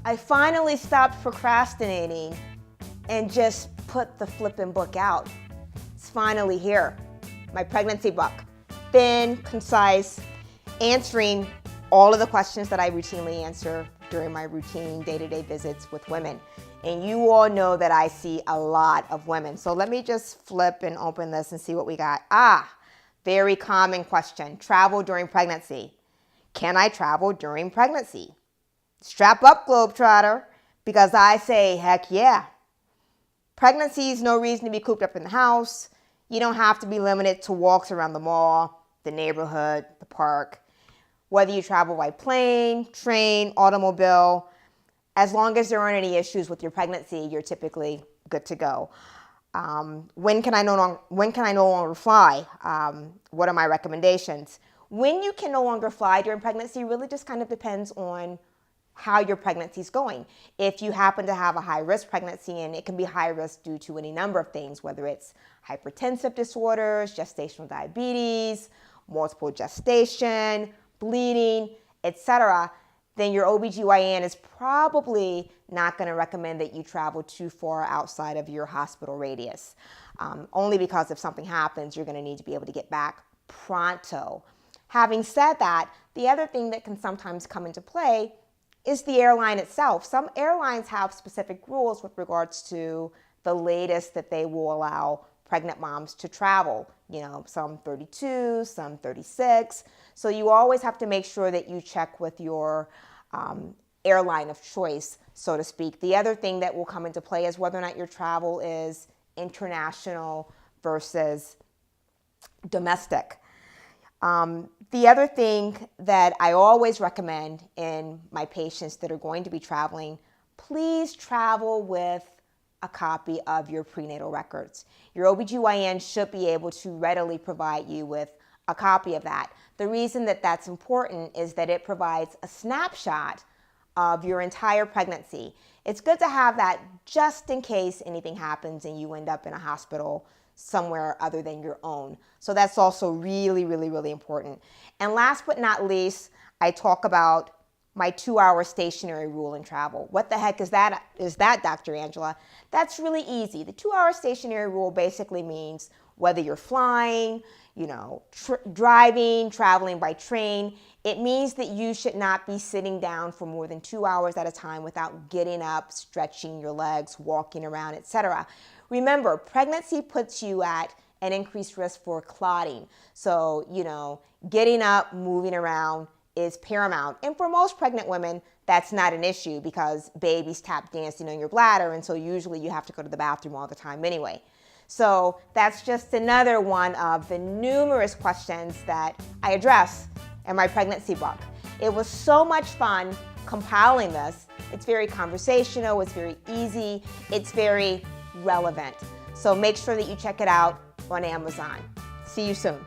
I finally stopped procrastinating and just put the flippin' book out. It's finally here. My pregnancy book. Thin, concise, answering all of the questions that I routinely answer during my routine day-to-day visits with women. And you all know that I see a lot of women. So let me just flip and open this and see what we got. Very common question. Travel during pregnancy. Can I travel during pregnancy? Strap up, Globetrotter, because I say, heck yeah. Pregnancy is no reason to be cooped up in the house. You don't have to be limited to walks around the mall, the neighborhood, the park. Whether you travel by plane, train, automobile, as long as there aren't any issues with your pregnancy, you're typically good to go. When can I no longer fly? What are my recommendations? When you can no longer fly during pregnancy really just kind of depends on how your pregnancy is going. If you happen to have a high-risk pregnancy, and it can be high risk due to any number of things, whether it's hypertensive disorders, gestational diabetes, multiple gestation, bleeding, etc., then your OBGYN is probably not going to recommend that you travel too far outside of your hospital radius. Only because if something happens, you're going to need to be able to get back pronto. Having said that, the other thing that can sometimes come into play is the airline itself. Some airlines have specific rules with regards to the latest that they will allow pregnant moms to travel. You know, some 32, some 36. So you always have to make sure that you check with your airline of choice, so to speak. The other thing that will come into play is whether or not your travel is international versus domestic. The other thing that I always recommend in my patients that are going to be traveling, please travel with a copy of your prenatal records. Your OBGYN should be able to readily provide you with a copy of that. The reason that that's important is that it provides a snapshot of your entire pregnancy. It's good to have that just in case anything happens and you end up in a hospital somewhere other than your own. So that's also really, really, really important. And last but not least, I talk about my 2-hour stationary rule in travel. What the heck is that, Dr. Angela? That's really easy. The 2-hour stationary rule basically means whether you're flying, driving, traveling by train, it means that you should not be sitting down for more than 2 hours at a time without getting up, stretching your legs, walking around, etc. Remember, pregnancy puts you at an increased risk for clotting. So, getting up, moving around is paramount. And for most pregnant women, that's not an issue because babies tap dancing on your bladder, and so usually you have to go to the bathroom all the time anyway. So that's just another one of the numerous questions that I address in my pregnancy book. It was so much fun compiling this. It's very conversational, it's very easy, it's very relevant. So make sure that you check it out on Amazon. See you soon.